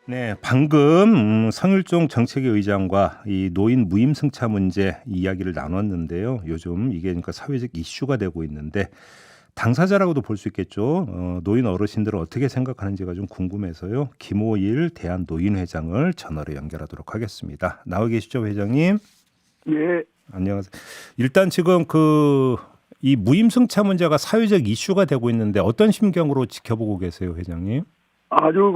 네, 방금 성일종 정책위 의장과 이 노인 무임승차 문제 이야기를 나눴는데요. 요즘 이게 그러니까 사회적 이슈가 되고 있는데 당사자라고도 볼 수 있겠죠. 노인 어르신들은 어떻게 생각하는지가 좀 궁금해서요. 김오일 대한노인회장을 전화로 연결하도록 하겠습니다. 나와 계시죠, 회장님? 예, 안녕하세요. 일단 지금 이 무임승차 문제가 사회적 이슈가 되고 있는데 어떤 심경으로 지켜보고 계세요, 회장님? 아주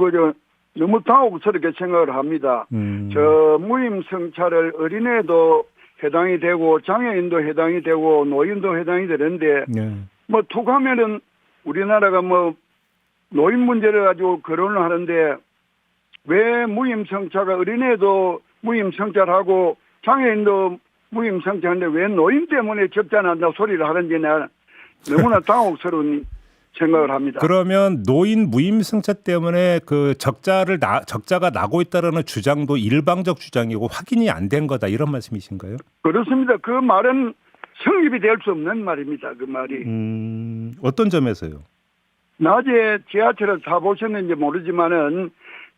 너무 당혹스럽게 생각을 합니다. 저 무임승차를 어린애도 해당이 되고 장애인도 해당이 되고 노인도 해당이 되는데 네. 뭐 툭하면은 우리나라가 뭐 노인 문제를 가지고 거론을 하는데 왜 무임승차가 어린애도 무임승차를 하고 장애인도 무임승차하는데 왜 노인 때문에 적자 난다고 소리를 하는지 나 너무나 당혹스러운 생각을 합니다. 그러면 노인 무임승차 때문에 적자가 나고 있다라는 주장도 일방적 주장이고 확인이 안 된 거다 이런 말씀이신가요? 그렇습니다. 그 말은 성립이 될 수 없는 말입니다. 그 말이. 어떤 점에서요? 낮에 지하철을 타보셨는지 모르지만은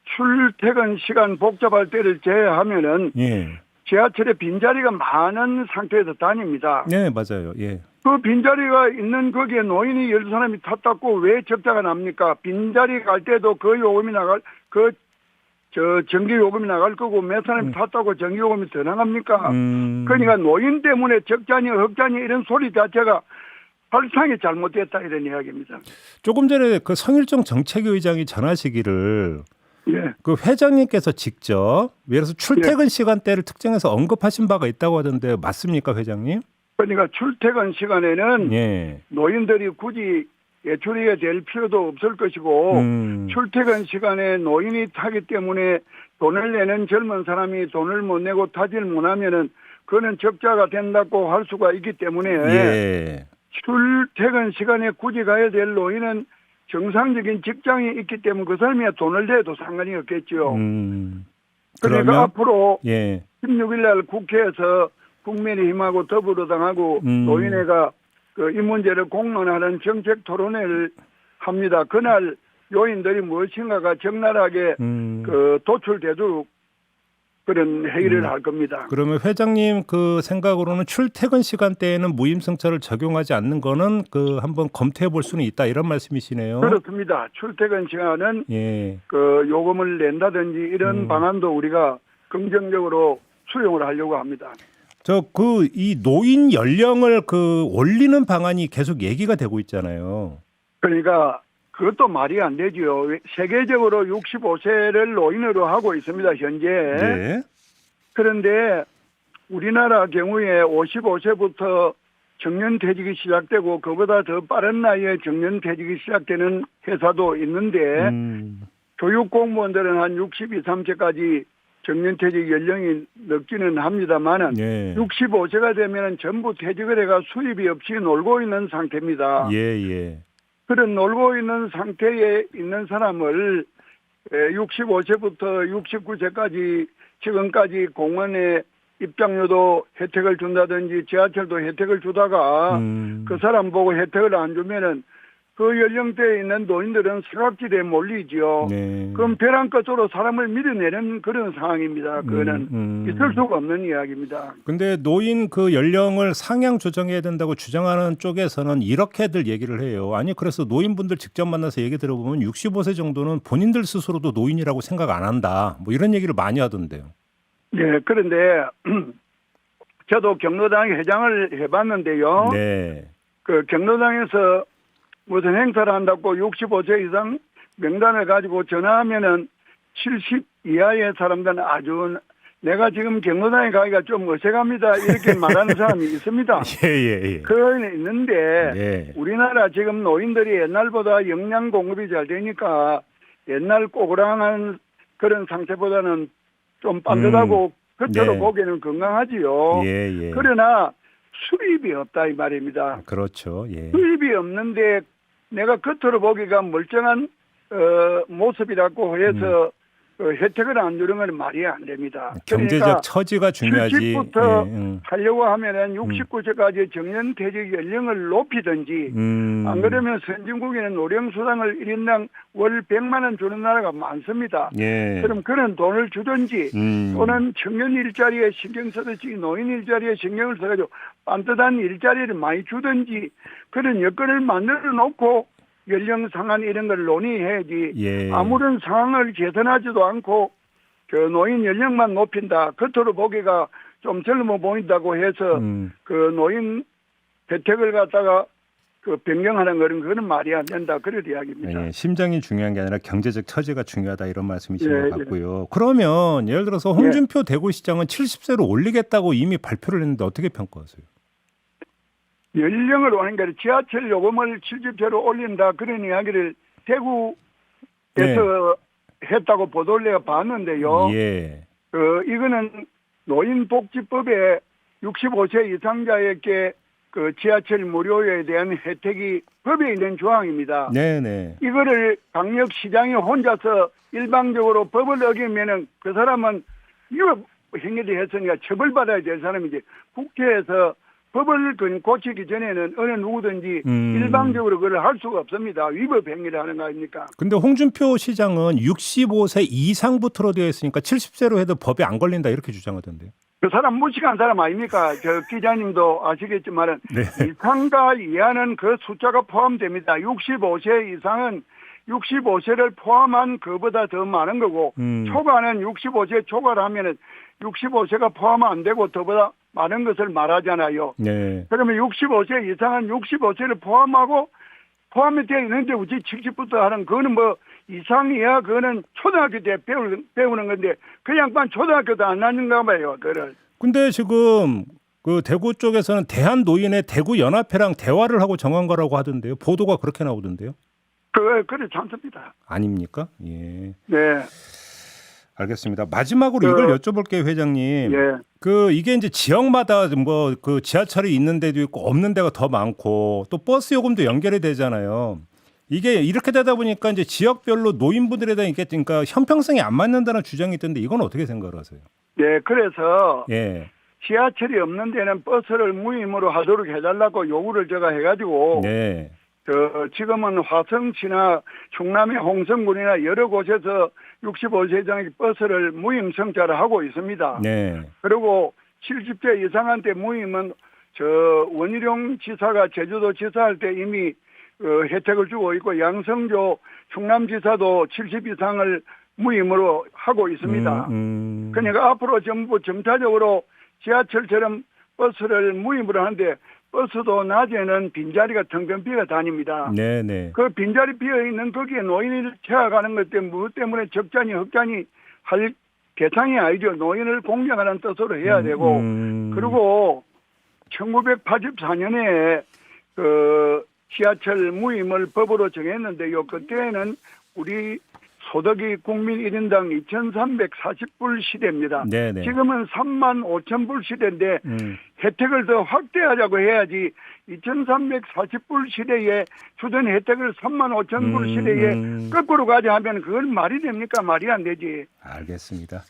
출퇴근 시간 복잡할 때를 제외하면은 예. 지하철에 빈자리가 많은 상태에서 다닙니다. 네, 맞아요. 예. 그 빈자리가 있는 거기에 노인이 12사람이 탔다고 왜 적자가 납니까? 빈자리 갈 때도 그 요금이 전기 요금이 나갈 거고 몇 사람이 탔다고 전기 요금이 더 나갑니까? 그러니까 노인 때문에 적자니 흑자니 이런 소리 자체가 발상이 잘못됐다 이런 이야기입니다. 조금 전에 그 성일종 정책위 의장이 전하시기를 예. 그 회장님께서 직접 예를 들어서 출퇴근 시간대를 특정해서 언급하신 바가 있다고 하던데 맞습니까, 회장님? 그러니까 출퇴근 시간에는 예. 노인들이 굳이 외출해야 될 필요도 없을 것이고 출퇴근 시간에 노인이 타기 때문에 돈을 내는 젊은 사람이 돈을 못 내고 타지를 못하면은 그거는 적자가 된다고 할 수가 있기 때문에 예. 출퇴근 시간에 굳이 가야 될 노인은 정상적인 직장이 있기 때문에 그 사람이 돈을 내도 상관이 없겠죠. 그러니까 그러면 앞으로 예. 16일 날 국회에서 국민의힘하고 더불어당하고 노인회가 이 문제를 공론하는 정책 토론회를 합니다. 그날 요인들이 무엇인가가 적나라하게 도출되도록 그런 회의를 할 겁니다. 그러면 회장님 그 생각으로는 출퇴근 시간대에는 무임승차를 적용하지 않는 거는 한번 검토해 볼 수는 있다 이런 말씀이시네요. 그렇습니다. 출퇴근 시간은 예. 요금을 낸다든지 이런 방안도 우리가 긍정적으로 수용을 하려고 합니다. 이 노인 연령을 올리는 방안이 계속 얘기가 되고 있잖아요. 그러니까 그것도 말이 안 되지요. 세계적으로 65세를 노인으로 하고 있습니다, 현재. 네. 그런데 우리나라 경우에 55세부터 정년퇴직이 시작되고 그보다 더 빠른 나이에 정년퇴직이 시작되는 회사도 있는데 교육공무원들은 한 62, 3세까지 정년퇴직 연령이 늦기는 합니다만은 65세가 되면 전부 퇴직을 해가 수입이 없이 놀고 있는 상태입니다. 예. 그런 놀고 있는 상태에 있는 사람을 65세부터 69세까지 지금까지 공원에 입장료도 혜택을 준다든지 지하철도 혜택을 주다가 그 사람 보고 혜택을 안 주면은 그 연령대에 있는 노인들은 사각지대에 몰리죠. 네. 그럼 벼랑 끝으로 사람을 밀어내는 그런 상황입니다. 그거는 있을 수가 없는 이야기입니다. 근데 노인 연령을 상향 조정해야 된다고 주장하는 쪽에서는 이렇게들 얘기를 해요. 아니 그래서 노인분들 직접 만나서 얘기 들어보면 65세 정도는 본인들 스스로도 노인이라고 생각 안 한다. 뭐 이런 얘기를 많이 하던데요. 네, 그런데 저도 경로당 회장을 해봤는데요. 네. 그 경로당에서 무슨 행사를 한다고 65세 이상 명단을 가지고 전화하면은 70 이하의 사람들은 아주 내가 지금 경로당에 가기가 좀 어색합니다. 이렇게 말하는 사람이 있습니다. 예. 그건 있는데 예. 우리나라 지금 노인들이 옛날보다 영양 공급이 잘 되니까 옛날 꼬그랑한 그런 상태보다는 좀 반듯하고 겉으로 보기에는 건강하지요. 예. 그러나 수입이 없다 이 말입니다. 그렇죠. 예. 수입이 없는데 내가 겉으로 보기가 멀쩡한 모습이라고 해서 혜택을 안 주는 건 말이 안 됩니다. 경제적 처지가 중요하지. 70부터 예, 하려고 하면은 69세까지 정년퇴직 연령을 높이든지 안 그러면 선진국에는 노령수당을 1인당 월 100만 원 주는 나라가 많습니다. 예. 그럼 그런 돈을 주든지 또는 청년 일자리에 신경 쓰듯이 노인 일자리에 신경을 써가지고 반듯한 일자리를 많이 주든지 그런 여건을 만들어 놓고 연령 상한 이런 걸 논의해야지 예. 아무런 상황을 개선하지도 않고 그 노인 연령만 높인다. 겉으로 보기가 좀 젊어 보인다고 해서 그 노인 혜택을 갖다가 그 변경하는 거는 그거는 말이 안 된다. 그런 이야기입니다. 예, 심정이 중요한 게 아니라 경제적 처지가 중요하다 이런 말씀이신 예, 것 같고요. 그러면 예를 들어서 홍준표 대구시장은 70세로 올리겠다고 이미 발표를 했는데 어떻게 평가하세요? 연령을 오는 게 지하철 요금을 70세로 올린다. 그런 이야기를 대구에서 했다고 보도를 내가 봤는데요. 예. 이거는 노인복지법에 65세 이상자에게 그 지하철 무료에 대한 혜택이 법에 있는 조항입니다. 네네. 이거를 강력시장이 혼자서 일방적으로 법을 어기면은 그 사람은 위법 행위를 했으니까 처벌받아야 될 사람이지 국회에서 법을 고치기 전에는 어느 누구든지 일방적으로 그걸 할 수가 없습니다. 위법 행위를 하는 거 아닙니까? 근데 홍준표 시장은 65세 이상부터로 되어 있으니까 70세로 해도 법에 안 걸린다 이렇게 주장하던데요. 그 사람 무식한 사람 아닙니까? 저 기자님도 아시겠지만은 네. 이상과 이하는 그 숫자가 포함됩니다. 65세 이상은 65세를 포함한 그보다 더 많은 거고 초과는 65세 초과를 하면은 65세가 포함 안 되고 더보다 많은 것을 말하잖아요. 네. 그러면 65세 이상은 65세를 포함하고 포함이 되어 있는데 우리 70부터 하는 그거는 뭐 이상 이하 그거는 초등학교 때 배우는 건데 그 양반 초등학교도 안 나는가 봐요. 그걸. 근데 지금 그 대구 쪽에서는 대한노인의 대구연합회랑 대화를 하고 정한 거라고 하던데요. 보도가 그렇게 나오던데요. 그래 참습니다. 아닙니까? 예. 네. 알겠습니다. 마지막으로 이걸 여쭤볼게요, 회장님. 예. 이게 이제 지역마다 뭐 그 지하철이 있는 데도 있고 없는 데가 더 많고 또 버스 요금도 연결이 되잖아요. 이게 이렇게 되다 보니까 이제 지역별로 노인분들에 대한 이게 그러니까 형평성이 안 맞는다는 주장이 있던데 이건 어떻게 생각을 하세요? 네, 그래서 예. 지하철이 없는 데는 버스를 무임으로 하도록 해달라고 요구를 제가 해가지고 네. 지금은 화성시나 충남의 홍성군이나 여러 곳에서 65세 이상의 버스를 무임승차를 하고 있습니다. 네. 그리고 70세 이상한테 무임은 원희룡 지사가 제주도 지사할 때 이미 혜택을 주고 있고 양성조 충남지사도 70 이상을 무임으로 하고 있습니다. 그러니까 앞으로 전부 점차적으로 지하철처럼 버스를 무임으로 하는데 버스도 낮에는 빈자리가 텅텅 비어 다닙니다. 네네. 그 빈자리 비어 있는 거기에 노인을 채워가는 것 때문에 무엇 때문에 적잖이 흑잖이 할 대상이 아니죠. 노인을 공경하는 뜻으로 해야 되고 그리고 1984년에 그 지하철 무임을 법으로 정했는데요. 그때는 우리 소득이 국민 1인당 2,340불 시대입니다. 네네. 지금은 35,000불 시대인데 혜택을 더 확대하자고 해야지 2,340불 시대에 주던 혜택을 35,000불 시대에 거꾸로 가자 하면 그건 말이 됩니까? 말이 안 되지. 알겠습니다.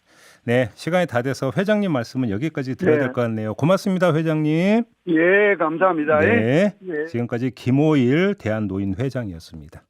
네, 시간이 다 돼서 회장님 말씀은 여기까지 드려야 될 것 같네요. 고맙습니다, 회장님. 예, 감사합니다. 네, 예. 지금까지 김호일 대한노인 회장이었습니다.